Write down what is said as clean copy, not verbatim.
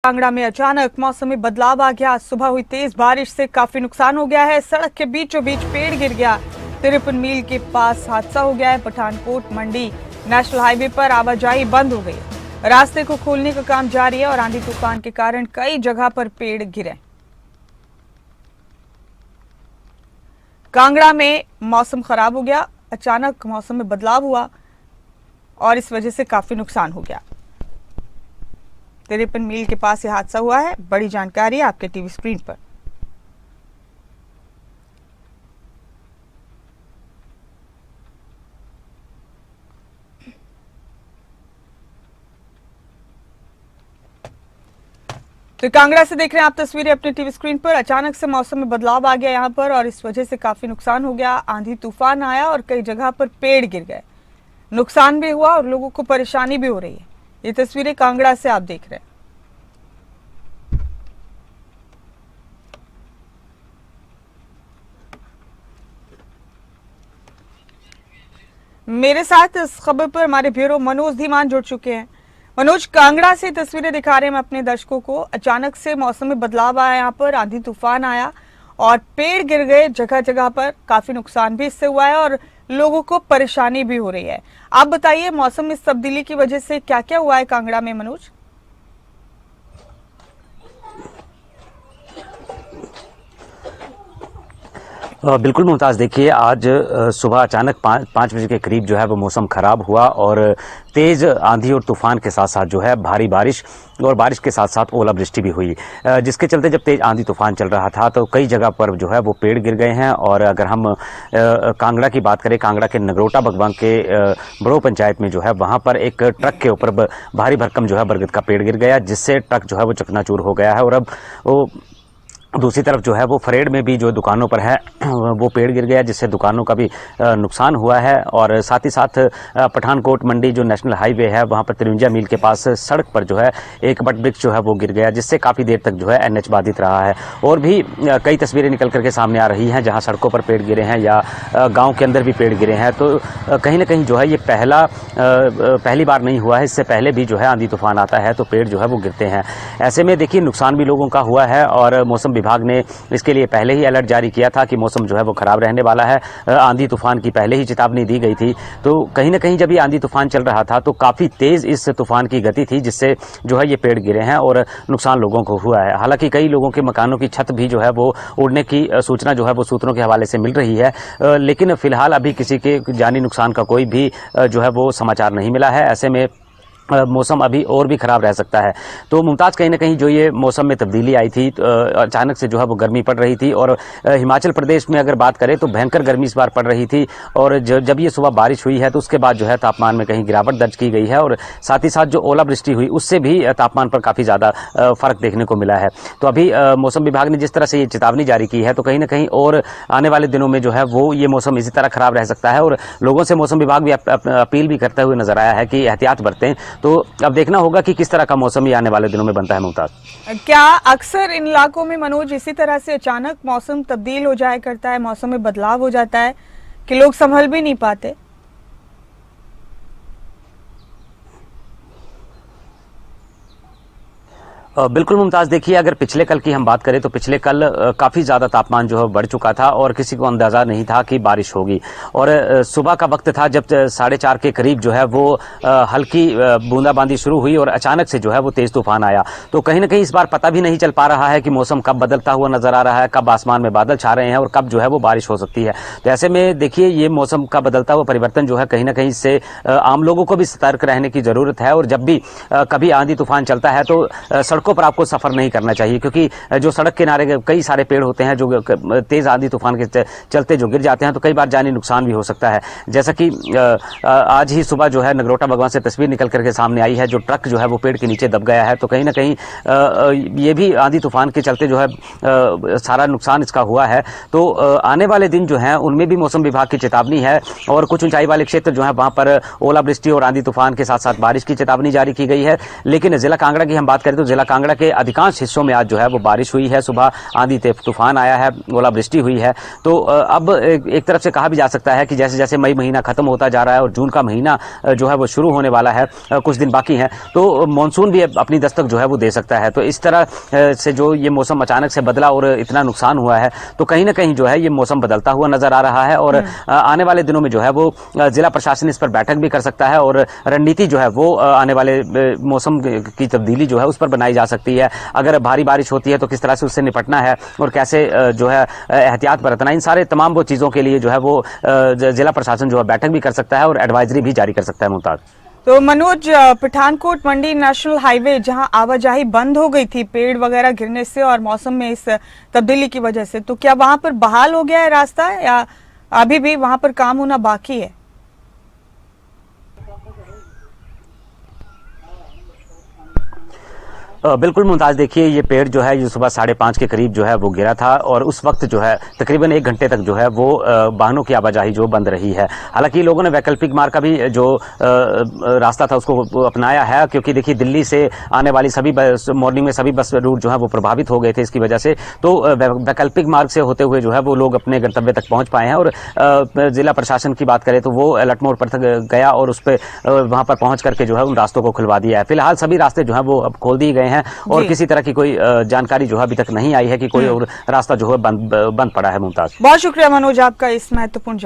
कांगड़ा में अचानक मौसम में बदलाव आ गया। सुबह हुई तेज बारिश से काफी नुकसान हो गया है। सड़क के बीचों बीच पेड़ गिर गया। 53 मील के पास हादसा हो गया है। पठानकोट मंडी नेशनल हाईवे पर आवाजाही बंद हो गई। रास्ते को खोलने का काम जारी है और आंधी तूफान के कारण कई जगह पर पेड़ गिरे। कांगड़ा में मौसम खराब हो गया। अचानक मौसम में बदलाव हुआ और इस वजह से काफी नुकसान हो गया। 53 मील के पास यह हादसा हुआ है। बड़ी जानकारी आपके टीवी स्क्रीन पर। तो कांगड़ा से देख रहे हैं आप तस्वीरें अपने टीवी स्क्रीन पर। अचानक से मौसम में बदलाव आ गया यहां पर और इस वजह से काफी नुकसान हो गया। आंधी तूफान आया और कई जगह पर पेड़ गिर गए। नुकसान भी हुआ और लोगों को परेशानी भी हो रही है। ये तस्वीरें कांगड़ा से आप देख रहे हैं। मेरे साथ इस खबर पर हमारे ब्यूरो मनोज धीमान जुड़ चुके हैं। मनोज, कांगड़ा से तस्वीरें दिखा रहे हैं अपने दर्शकों को। अचानक से मौसम में बदलाव आया, यहाँ पर आंधी तूफान आया और पेड़ गिर गए जगह जगह पर। काफी नुकसान भी इससे हुआ है और लोगों को परेशानी भी हो रही है। आप बताइए, मौसम में इस तब्दीली की वजह से क्या क्या हुआ है कांगड़ा में मनोज? बिल्कुल मुमताज़, देखिए आज सुबह अचानक 5 बजे के करीब जो है वो मौसम ख़राब हुआ और तेज़ आंधी और तूफ़ान के साथ साथ जो है भारी बारिश और बारिश के साथ साथ ओलावृष्टि भी हुई, जिसके चलते जब तेज़ आंधी तूफ़ान चल रहा था तो कई जगह पर जो है वो पेड़ गिर गए हैं। और अगर हम कांगड़ा की बात करें, कांगड़ा के नगरोटा बगवां के बड़ो पंचायत में जो है वहाँ पर एक ट्रक के ऊपर भारी भरकम जो है बरगद का पेड़ गिर गया, जिससे ट्रक जो है वो चकनाचूर हो गया है। और अब वो दूसरी तरफ जो है वो फरेड में भी जो दुकानों पर है वो पेड़ गिर गया, जिससे दुकानों का भी नुकसान हुआ है। और साथ ही साथ पठानकोट मंडी जो नेशनल हाईवे है वहाँ पर 53 मील के पास सड़क पर जो है एक बट वृक्ष जो है वो गिर गया, जिससे काफ़ी देर तक जो है एनएच बाधित रहा है। और भी कई तस्वीरें निकल करके सामने आ रही हैं जहाँ सड़कों पर पेड़ गिरे हैं या गाँव के अंदर भी पेड़ गिरे हैं। तो कहीं ना कहीं जो है ये पहली बार नहीं हुआ है। इससे पहले भी जो है आंधी तूफान आता है तो पेड़ जो है वो गिरते हैं। ऐसे में देखिए नुकसान भी लोगों का हुआ है और मौसम विभाग ने इसके लिए पहले ही अलर्ट जारी किया था कि मौसम जो है वो खराब रहने वाला है। आंधी तूफान की पहले ही चेतावनी दी गई थी। तो कहीं ना कहीं जब ये आंधी तूफान चल रहा था तो काफ़ी तेज़ इस तूफान की गति थी, जिससे जो है ये पेड़ गिरे हैं और नुकसान लोगों को हुआ है। हालांकि कई लोगों के मकानों की छत भी जो है वो उड़ने की सूचना जो है वो सूत्रों के हवाले से मिल रही है, लेकिन फिलहाल अभी किसी के जानी नुकसान का कोई भी जो है वो समाचार नहीं मिला है। ऐसे में मौसम अभी और भी ख़राब रह सकता है। तो मुमताज़, कहीं ना कहीं जो ये मौसम में तब्दीली आई थी तो अचानक से जो है वो गर्मी पड़ रही थी और हिमाचल प्रदेश में अगर बात करें तो भयंकर गर्मी इस बार पड़ रही थी। और जब ये सुबह बारिश हुई है तो उसके बाद जो है तापमान में कहीं गिरावट दर्ज की गई है और साथ ही साथ जो ओलावृष्टि हुई उससे भी तापमान पर काफ़ी ज़्यादा फ़र्क देखने को मिला है। तो अभी मौसम विभाग ने जिस तरह से ये चेतावनी जारी की है तो कहीं ना कहीं और आने वाले दिनों में जो है वो ये मौसम इसी तरह ख़राब रह सकता है। और लोगों से मौसम विभाग भी अपील भी करते हुए नजर आया है कि एहतियात बरतें। तो अब देखना होगा कि किस तरह का मौसम ही आने वाले दिनों में बनता है। मुमताज, क्या अक्सर इन इलाकों में मनोज इसी तरह से अचानक मौसम तब्दील हो जाया करता है, मौसम में बदलाव हो जाता है कि लोग संभल भी नहीं पाते? बिल्कुल मुमताज़, देखिए अगर पिछले कल की हम बात करें तो पिछले कल काफ़ी ज़्यादा तापमान जो है बढ़ चुका था और किसी को अंदाज़ा नहीं था कि बारिश होगी। और सुबह का वक्त था जब 4:30 के करीब जो है वो हल्की बूंदाबांदी शुरू हुई और अचानक से जो है वो तेज़ तूफान आया। तो कहीं ना कहीं इस बार पता भी नहीं चल पा रहा है कि मौसम कब बदलता हुआ नज़र आ रहा है, कब आसमान में बादल छा रहे हैं और कब जो है वो बारिश हो सकती है। तो ऐसे में देखिए ये मौसम का बदलता हुआ परिवर्तन जो है कहीं ना कहीं इससे आम लोगों को भी सतर्क रहने की ज़रूरत है। और जब भी कभी आंधी तूफान चलता है तो सड़कों पर आपको सफर नहीं करना चाहिए, क्योंकि जो सड़क किनारे कई सारे पेड़ होते हैं जो तेज आंधी तूफान के चलते जो गिर जाते हैं तो कई बार जानी नुकसान भी हो सकता है। जैसा कि आज ही सुबह जो है नगरोटा बगवां से तस्वीर निकल करके सामने आई है, जो ट्रक जो है वो पेड़ के नीचे दब गया है। तो कहीं ना कहीं ये भी आंधी तूफान के चलते जो है सारा नुकसान इसका हुआ है। तो आने वाले दिन जो है उनमें भी मौसम विभाग की चेतावनी है और कुछ ऊंचाई वाले क्षेत्र जो है वहां पर ओलावृष्टि और आंधी तूफान के साथ साथ बारिश की चेतावनी जारी की गई है। लेकिन जिला कांगड़ा की हम बात करें तो जिला कांगड़ा के अधिकांश हिस्सों में आज जो है वो बारिश हुई है, सुबह आंधी तूफान आया है, ओलावृष्टि हुई है। तो अब एक तरफ से कहा भी जा सकता है कि जैसे जैसे मई महीना खत्म होता जा रहा है और जून का महीना जो है वो शुरू होने वाला है, कुछ दिन बाकी हैं, तो मानसून भी अपनी दस्तक जो है वो दे सकता है। तो इस तरह से जो ये मौसम अचानक से बदला और इतना नुकसान हुआ है, तो कहीं ना कहीं जो है ये मौसम बदलता हुआ नजर आ रहा है। और आने वाले दिनों में जो है वो जिला प्रशासन इस पर बैठक भी कर सकता है और रणनीति जो है वो आने वाले मौसम की तब्दीली जो है उस पर बनाई जा सकती है। अगर भारी बारिश होती है तो किस तरह से उससे निपटना है और कैसे जो है एहतियात बरतना, इन सारे तमाम वो चीज़ों के लिए जो है वो जिला प्रशासन जो है बैठक भी कर सकता है और एडवाइजरी भी जारी कर सकता है। मुमताज, तो मनोज, पठानकोट मंडी नेशनल हाईवे जहां आवाजाही बंद हो गई थी पेड़ वगैरह गिरने से और मौसम में इस तब्दीली की वजह से, तो क्या वहां पर बहाल हो गया है रास्ता या अभी भी वहां पर काम होना बाकी है? बिल्कुल मुमताज, देखिए ये पेड़ जो है ये सुबह 5:30 के करीब जो है वो गिरा था और उस वक्त जो है तकरीबन 1 घंटे तक जो है वो वाहनों की आवाजाही जो बंद रही है। हालांकि लोगों ने वैकल्पिक मार्ग का भी जो रास्ता था उसको अपनाया है, क्योंकि देखिए दिल्ली से आने वाली सभी बस मॉर्निंग में सभी बस रूट जो है वो प्रभावित हो गए थे इसकी वजह से। तो वैकल्पिक मार्ग से होते हुए जो है वो लोग अपने गंतव्य तक पहुंच पाए हैं। और जिला प्रशासन की बात करें तो वो अलर्ट मोड पर तक गया और उस पर वहां पर पहुंच करके जो है उन रास्तों को खुलवा दिया है। फिलहाल सभी रास्ते जो है वो अब खोल दिए गए हैं और किसी तरह की कोई जानकारी जो है अभी तक नहीं आई है कि कोई और रास्ता जो है बंद पड़ा है। मुमताज, बहुत शुक्रिया मनोज आपका इस महत्वपूर्ण